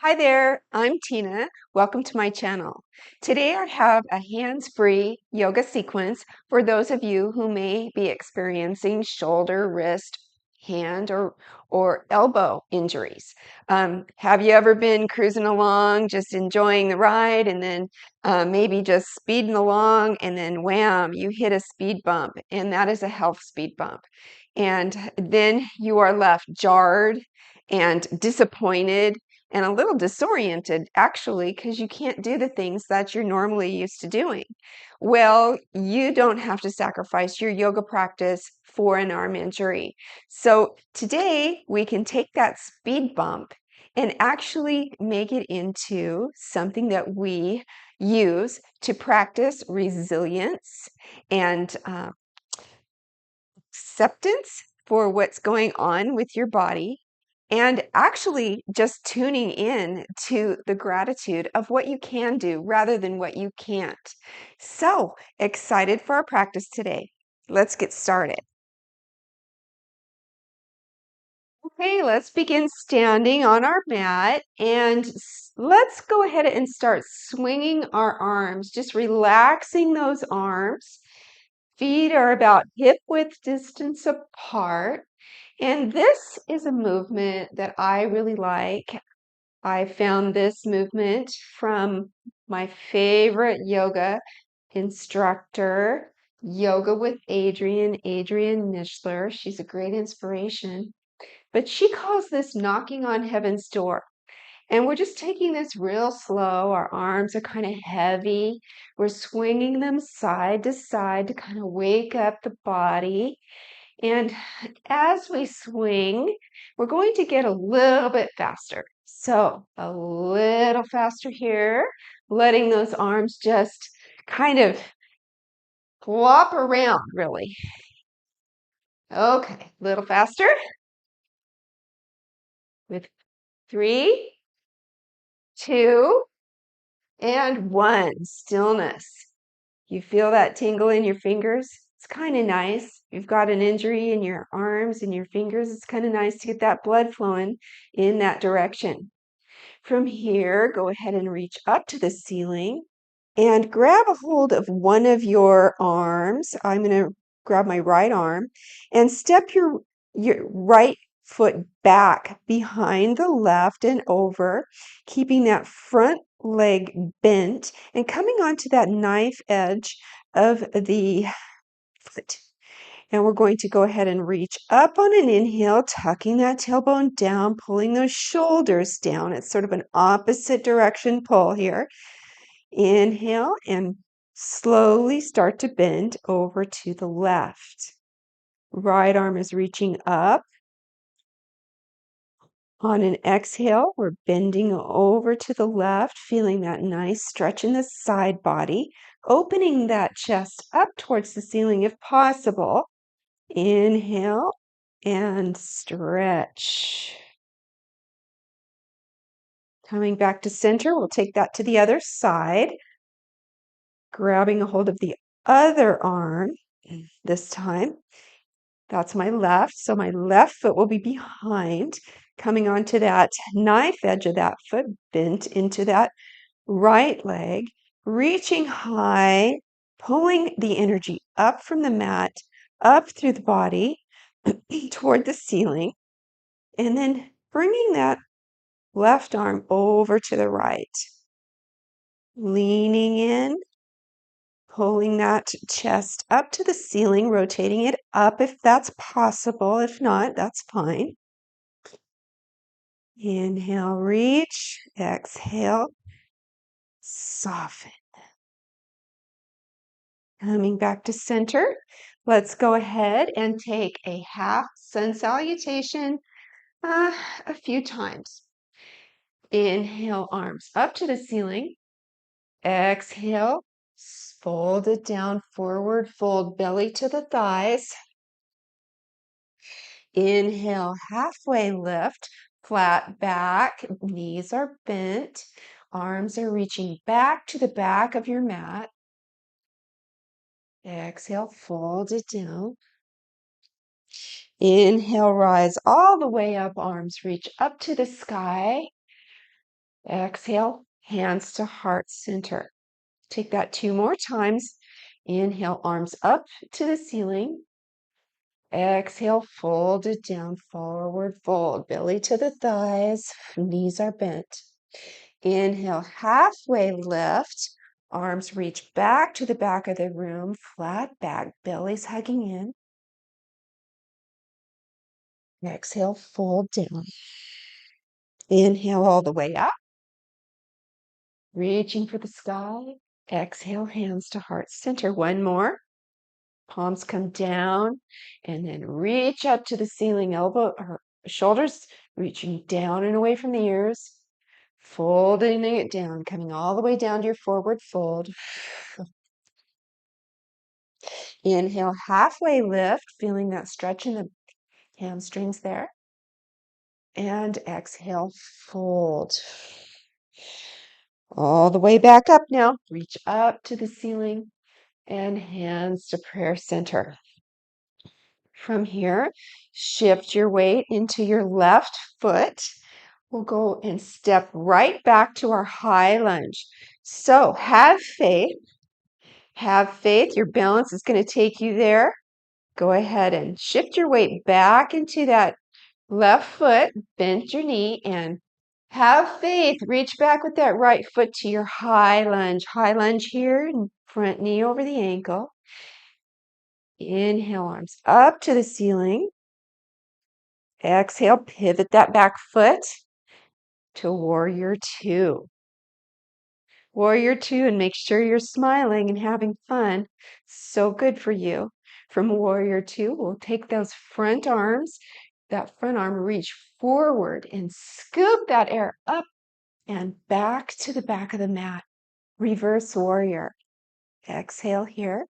Hi there, I'm Tina. Welcome to my channel. Today I have a hands-free yoga sequence for those of you who may be experiencing shoulder, wrist, hand, or elbow injuries. Have you ever been cruising along, just enjoying the ride, and then maybe just speeding along, and then wham, you hit a speed bump, and that is a health speed bump. And then you are left jarred and disappointed and a little disoriented actually because you can't do the things that you're normally used to doing. Well, you don't have to sacrifice your yoga practice for an arm injury. So today we can take that speed bump and actually make it into something that we use to practice resilience and acceptance for what's going on with your body and actually just tuning in to the gratitude of what you can do rather than what you can't. So excited for our practice today. Let's get started. Okay, let's begin standing on our mat and let's go ahead and start swinging our arms, just relaxing those arms. Feet are about hip width distance apart. And this is a movement that I really like. I found this movement from my favorite yoga instructor, Yoga with Adriene Nishler. She's a great inspiration. But she calls this knocking on heaven's door. And we're just taking this real slow. Our arms are kind of heavy. We're swinging them side to side to kind of wake up the body. And as we swing, we're going to get a little bit faster. So a little faster here, letting those arms just kind of flop around, really. Okay, a little faster with 3, 2, and 1. Stillness. You feel that tingle in your fingers? It's kind of nice. You've got an injury in your arms and your fingers. It's kind of nice to get that blood flowing in that direction. From here, go ahead and reach up to the ceiling and grab a hold of one of your arms. I'm going to grab my right arm and step your right foot back behind the left and over, keeping that front leg bent and coming onto that knife edge of the foot. And we're going to go ahead and reach up on an inhale, tucking that tailbone down, pulling those shoulders down. It's sort of an opposite direction pull here. Inhale and slowly start to bend over to the left. Right arm is reaching up. On an exhale, we're bending over to the left, feeling that nice stretch in the side body, opening that chest up towards the ceiling if possible. Inhale and stretch. Coming back to center, we'll take that to the other side, grabbing a hold of the other arm this time. That's my left, so my left foot will be behind, coming onto that knife edge of that foot, bent into that right leg, reaching high, pulling the energy up from the mat, up through the body, toward the ceiling, and then bringing that left arm over to the right. Leaning in, pulling that chest up to the ceiling, rotating it up if that's possible. If not, that's fine. Inhale, reach. Exhale, soften. Coming back to center, let's go ahead and take a half sun salutation a few times. Inhale, arms up to the ceiling. Exhale, fold it down forward, fold belly to the thighs. Inhale, halfway lift, flat back, knees are bent, arms are reaching back to the back of your mat. Exhale, fold it down. Inhale, rise all the way up, arms reach up to the sky. Exhale, hands to heart center. Take that 2 more times. Inhale, arms up to the ceiling. Exhale, fold it down, forward fold, belly to the thighs, knees are bent. Inhale, halfway lift, arms reach back to the back of the room, flat back, belly's hugging in. Exhale, fold down. Inhale all the way up, reaching for the sky. Exhale, hands to heart center. One more. Palms come down and then reach up to the ceiling, elbow or shoulders reaching down and away from the ears. Folding it down, coming all the way down to your forward fold. Inhale, halfway lift, feeling that stretch in the hamstrings there. And exhale, fold. All the way back up now. Reach up to the ceiling and hands to prayer center. From here, shift your weight into your left foot. We'll go and step right back to our high lunge. So have faith. Have faith. Your balance is going to take you there. Go ahead and shift your weight back into that left foot. Bend your knee and have faith. Reach back with that right foot to your high lunge. High lunge here, and front knee over the ankle. Inhale, arms up to the ceiling. Exhale, pivot that back foot to warrior two. Warrior two, and make sure you're smiling and having fun. So good for you. From warrior two, we'll take those front arms, that front arm, reach forward and scoop that air up and back to the back of the mat. Reverse warrior. Exhale here.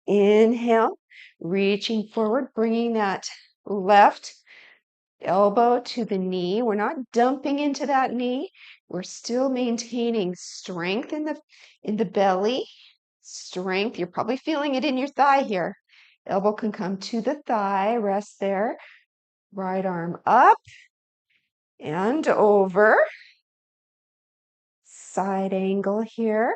Inhale, reaching forward, bringing that left elbow to the knee. We're not dumping into that knee. We're still maintaining strength in the belly. Strength. You're probably feeling it in your thigh here. Elbow can come to the thigh. Rest there. Right arm up and over. Side angle here.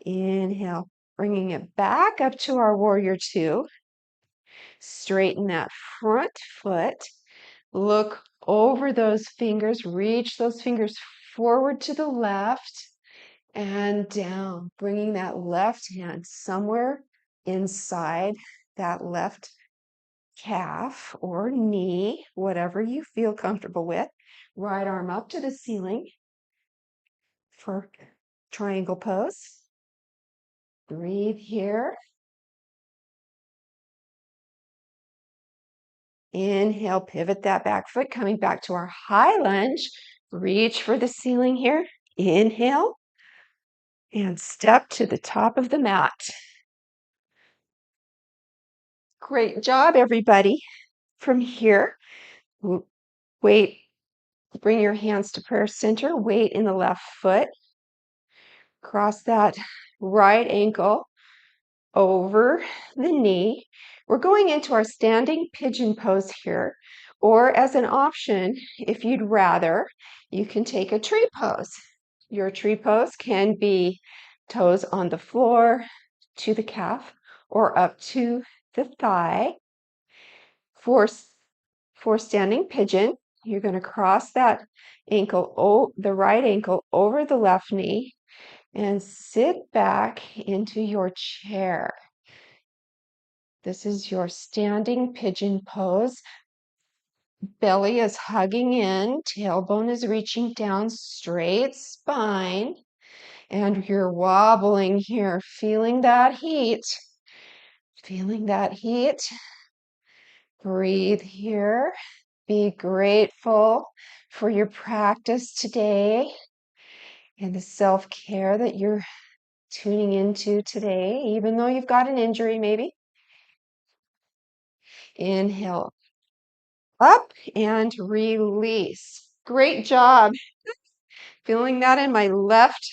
Inhale, bringing it back up to our warrior two. Straighten that front foot. Look over those fingers. Reach those fingers forward to the left and down, bringing that left hand somewhere inside that left calf or knee, whatever you feel comfortable with. Right arm up to the ceiling for triangle pose. Breathe here. Inhale, pivot that back foot, coming back to our high lunge. Reach for the ceiling here. Inhale and step to the top of the mat. Great job, everybody. From here, weight, bring your hands to prayer center, weight in the left foot. Cross that right ankle over the knee. We're going into our standing pigeon pose here, or as an option, if you'd rather, you can take a tree pose. Your tree pose can be toes on the floor to the calf or up to the thigh. For standing pigeon, you're going to cross that ankle, the right ankle over the left knee, and sit back into your chair. This is your standing pigeon pose. Belly is hugging in, tailbone is reaching down, straight spine, and you're wobbling here, feeling that heat. Feeling that heat. Breathe here. Be grateful for your practice today and the self-care that you're tuning into today, even though you've got an injury maybe. Inhale up and release. Great job. Feeling that in my left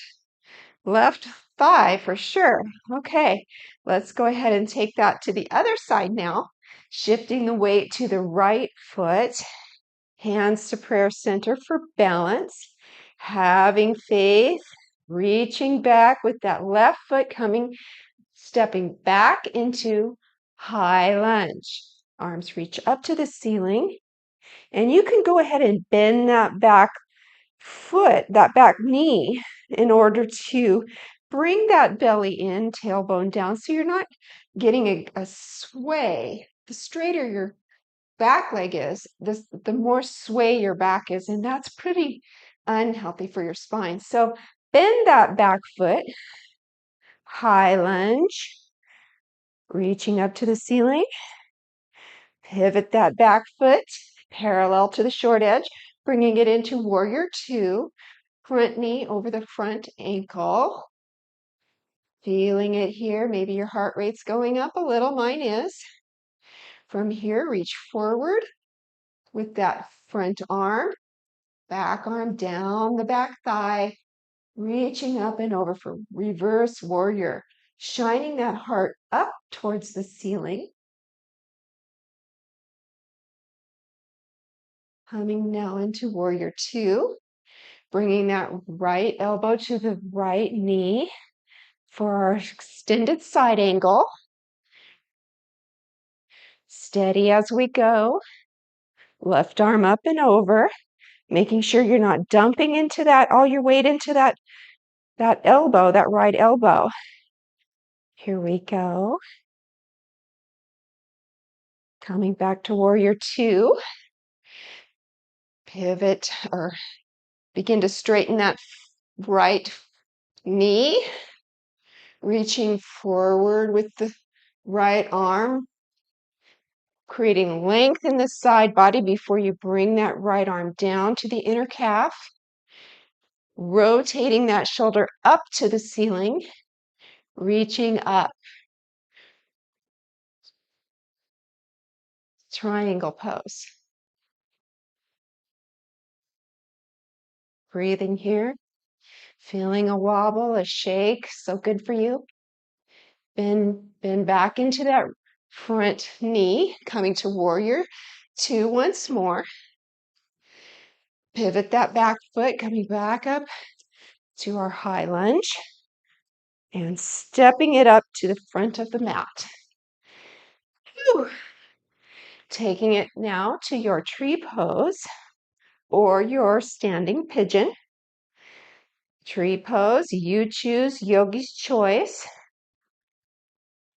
thigh for sure. Okay, let's go ahead and take that to the other side now. Shifting the weight to the right foot, hands to prayer center for balance. Having faith, reaching back with that left foot coming, stepping back into high lunge. Arms reach up to the ceiling. And you can go ahead and bend that back foot, that back knee, in order to bring that belly in, tailbone down, so you're not getting a sway. The straighter your back leg is, the more sway your back is, and that's pretty unhealthy for your spine. So bend that back foot, high lunge, reaching up to the ceiling. Pivot that back foot parallel to the short edge, bringing it into warrior two. Front knee over the front ankle. Feeling it here. Maybe your heart rate's going up a little. Mine is. From here, reach forward with that front arm, back arm down the back thigh, reaching up and over for reverse warrior, shining that heart up towards the ceiling. Coming now into warrior two, bringing that right elbow to the right knee for our extended side angle. Steady as we go. Left arm up and over, making sure you're not dumping into that, all your weight into that elbow, that right elbow. Here we go. Coming back to warrior two. Pivot or begin to straighten that right knee. Reaching forward with the right arm. Creating length in the side body before you bring that right arm down to the inner calf. Rotating that shoulder up to the ceiling. Reaching up. Triangle pose. Breathing here. Feeling a wobble, a shake. So good for you. Bend back into that front knee. Coming to warrior two once more. Pivot that back foot. Coming back up to our high lunge. And stepping it up to the front of the mat. Whew. Taking it now to your tree pose or your standing pigeon. Tree pose, you choose, yogi's choice.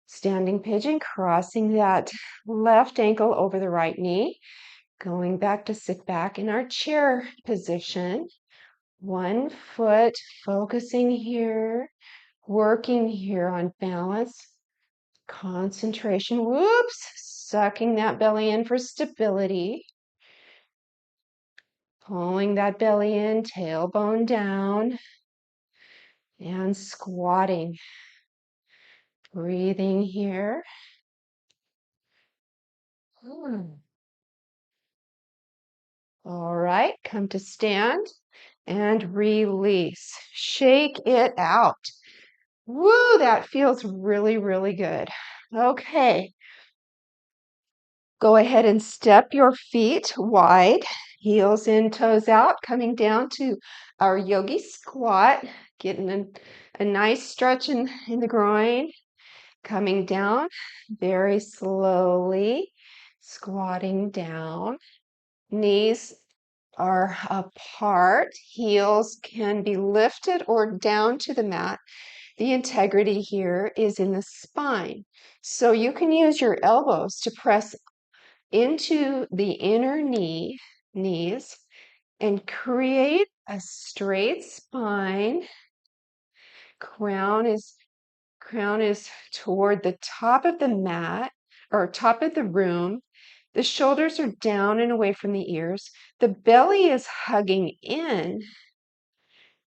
Standing pigeon, crossing that left ankle over the right knee. Going back to sit back in our chair position. One foot, focusing here, working here on balance. Concentration, whoops, sucking that belly in for stability. Pulling that belly in, tailbone down, and squatting. Breathing here. All right, come to stand and release. Shake it out. Woo, that feels really, really good. Okay. Go ahead and step your feet wide, heels in, toes out, coming down to our yogi squat, getting a nice stretch in the groin, coming down very slowly, squatting down. Knees are apart, heels can be lifted or down to the mat. The integrity here is in the spine. So you can use your elbows to press into the inner knees and create a straight spine. Crown is toward the top of the mat or top of the room. The shoulders are down and away from the ears. The belly is hugging in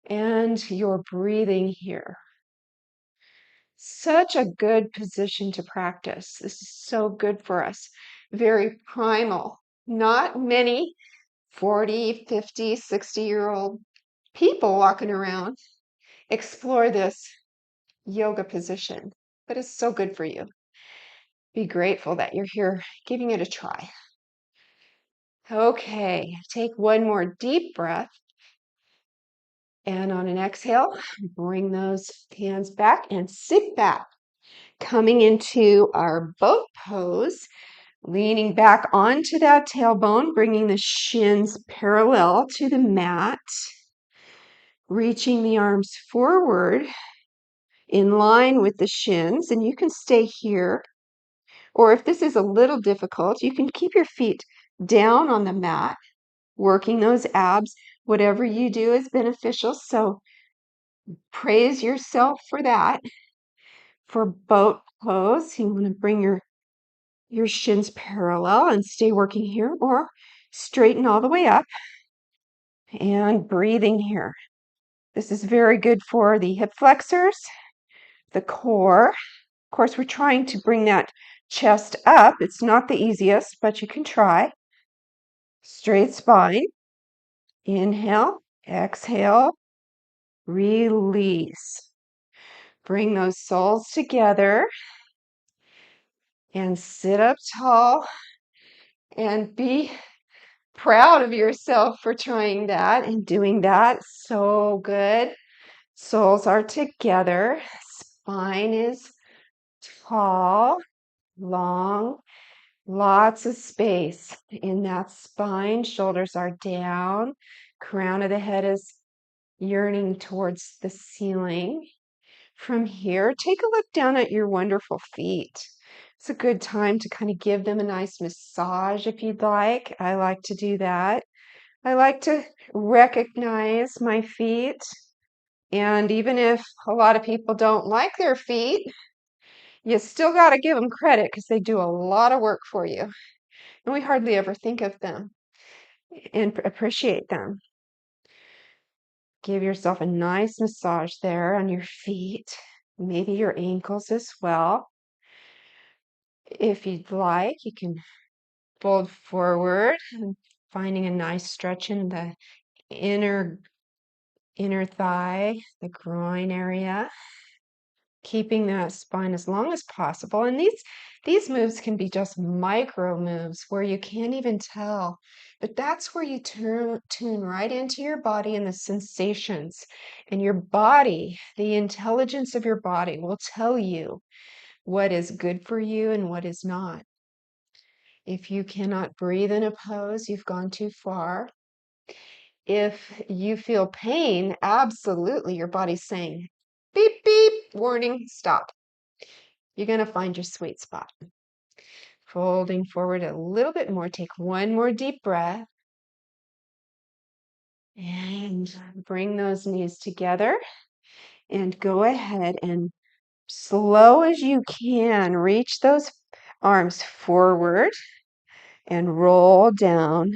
and you're breathing here. Such a good position to practice. This is so good for us. Very primal. Not many 40, 50, 60-year-old people walking around explore this yoga position, but it's so good for you. Be grateful that you're here giving it a try. Okay, take one more deep breath. And on an exhale, bring those hands back and sit back. Coming into our boat pose, leaning back onto that tailbone, bringing the shins parallel to the mat, reaching the arms forward in line with the shins, and you can stay here. Or if this is a little difficult, you can keep your feet down on the mat, working those abs. Whatever you do is beneficial, so praise yourself for that. For boat pose, you want to bring your shins parallel and stay working here, or straighten all the way up and breathing here. This is very good for the hip flexors, the core. Of course, we're trying to bring that chest up. It's not the easiest, but you can try. Straight spine. Inhale, exhale, release. Bring those soles together and sit up tall and be proud of yourself for trying that and doing that. So good. Soles are together. Spine is tall, long, lots of space in that spine. Shoulders are down. Crown of the head is yearning towards the ceiling. From here, take a look down at your wonderful feet. It's a good time to kind of give them a nice massage if you'd like. I like to do that. I like to recognize my feet. And even if a lot of people don't like their feet, you still got to give them credit because they do a lot of work for you. And we hardly ever think of them and appreciate them. Give yourself a nice massage there on your feet, maybe your ankles as well. If you'd like, you can fold forward and finding a nice stretch in the inner thigh, the groin area, keeping that spine as long as possible. And these moves can be just micro moves where you can't even tell, but that's where you tune right into your body and the sensations. And your body, the intelligence of your body will tell you what is good for you and what is not. If you cannot breathe in a pose, you've gone too far. If you feel pain, absolutely, your body's saying, beep, beep, warning, stop. You're going to find your sweet spot. Folding forward a little bit more. Take one more deep breath. And bring those knees together. And go ahead and slow as you can, reach those arms forward and roll down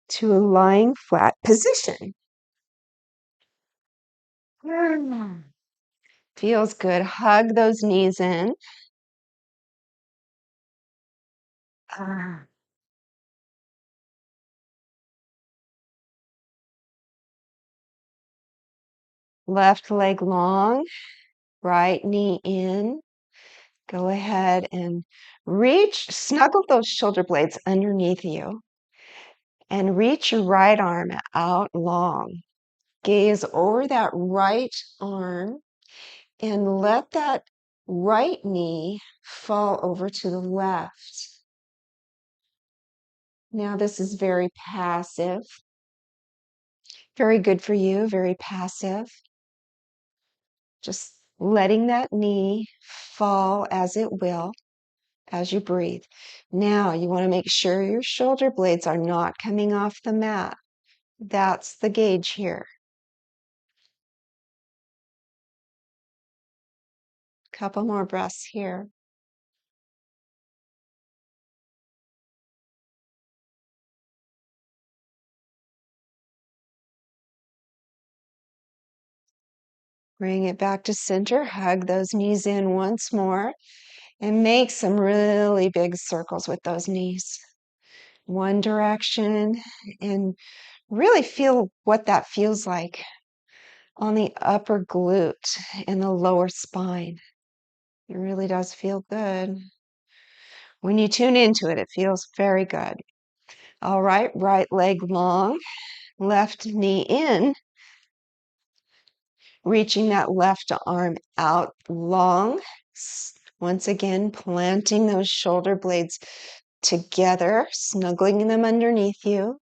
to a lying flat position. Feels good. Hug those knees in. Left leg long, right knee in. Go ahead and snuggle those shoulder blades underneath you and reach your right arm out long. Gaze over that right arm and let that right knee fall over to the left. Now, this is very passive, very good for you, very passive. Just letting that knee fall as it will as you breathe. Now, you want to make sure your shoulder blades are not coming off the mat. That's the gauge here. Couple more breaths here. Bring it back to center. Hug those knees in once more and make some really big circles with those knees. One direction, and really feel what that feels like on the upper glute and the lower spine. It really does feel good. When you tune into it, it feels very good. All right, right leg long, left knee in, reaching that left arm out long. Once again, planting those shoulder blades together, snuggling them underneath you,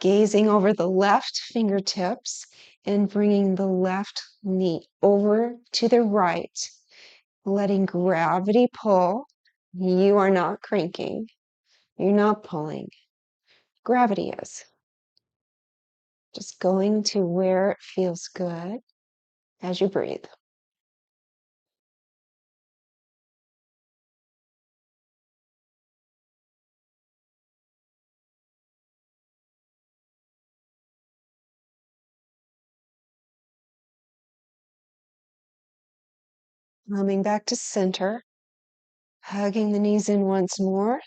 gazing over the left fingertips and bringing the left knee over to the right, letting gravity pull. You are not cranking. You're not pulling. Gravity is. Just going to where it feels good as you breathe. Coming back to center, hugging the knees in once more.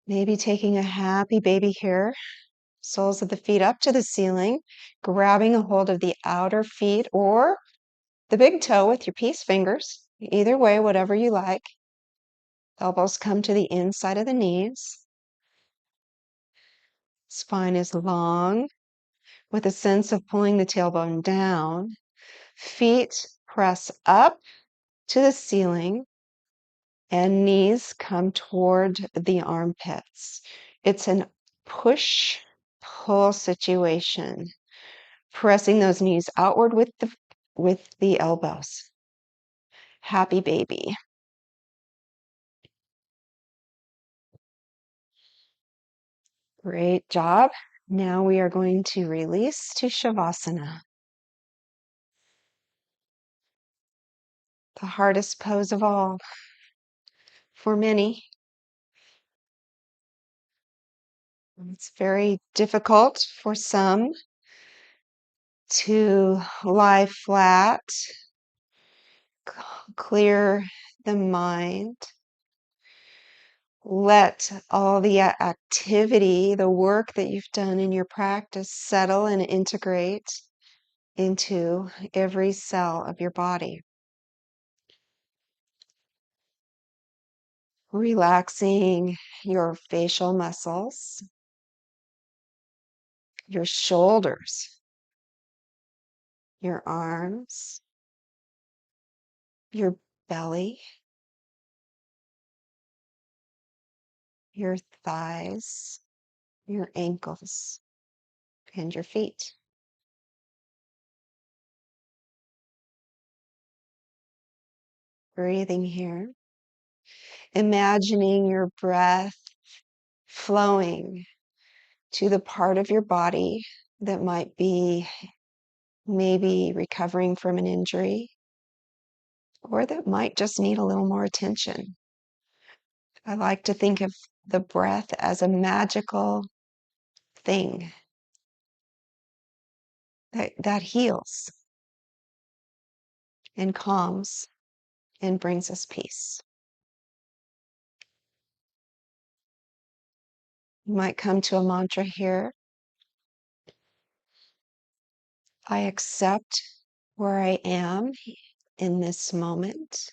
Maybe taking a happy baby here, soles of the feet up to the ceiling, grabbing a hold of the outer feet or the big toe with your peace fingers. Either way, whatever you like. Elbows come to the inside of the knees. Spine is long with a sense of pulling the tailbone down. Feet press up to the ceiling and knees come toward the armpits. It's an push-pull situation, pressing those knees outward with the elbows. Happy baby. Great job. Now we are going to release to Shavasana. The hardest pose of all for many. It's very difficult for some to lie flat, clear the mind, let all the activity, the work that you've done in your practice settle and integrate into every cell of your body. Relaxing your facial muscles, your shoulders, your arms, your belly, your thighs, your ankles, and your feet. Breathing here, imagining your breath flowing to the part of your body that might be maybe recovering from an injury or that might just need a little more attention. I like to think of the breath as a magical thing that heals and calms and brings us peace. You might come to a mantra here. I accept where I am in this moment,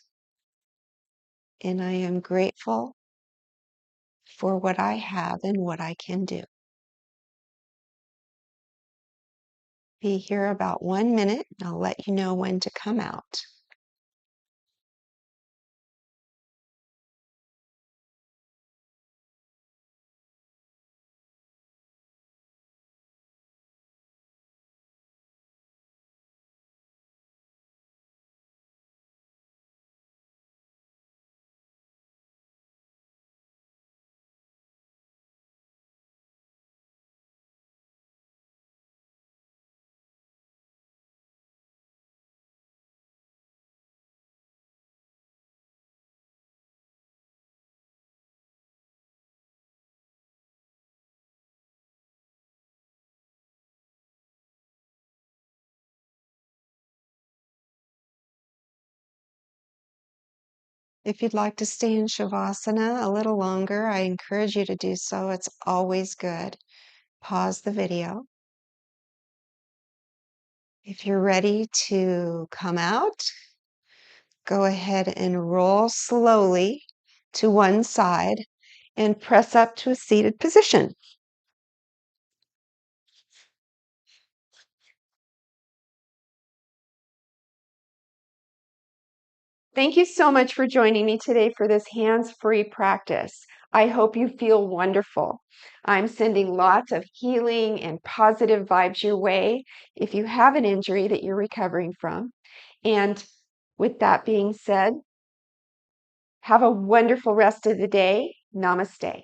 and I am grateful for what I have and what I can do. Be here about 1 minute, and I'll let you know when to come out. If you'd like to stay in Shavasana a little longer, I encourage you to do so. It's always good. Pause the video. If you're ready to come out, Go ahead and roll slowly to one side and press up to a seated position. Thank you so much for joining me today for this hands-free practice. I hope you feel wonderful. I'm sending lots of healing and positive vibes your way if you have an injury that you're recovering from. And with that being said, have a wonderful rest of the day. Namaste.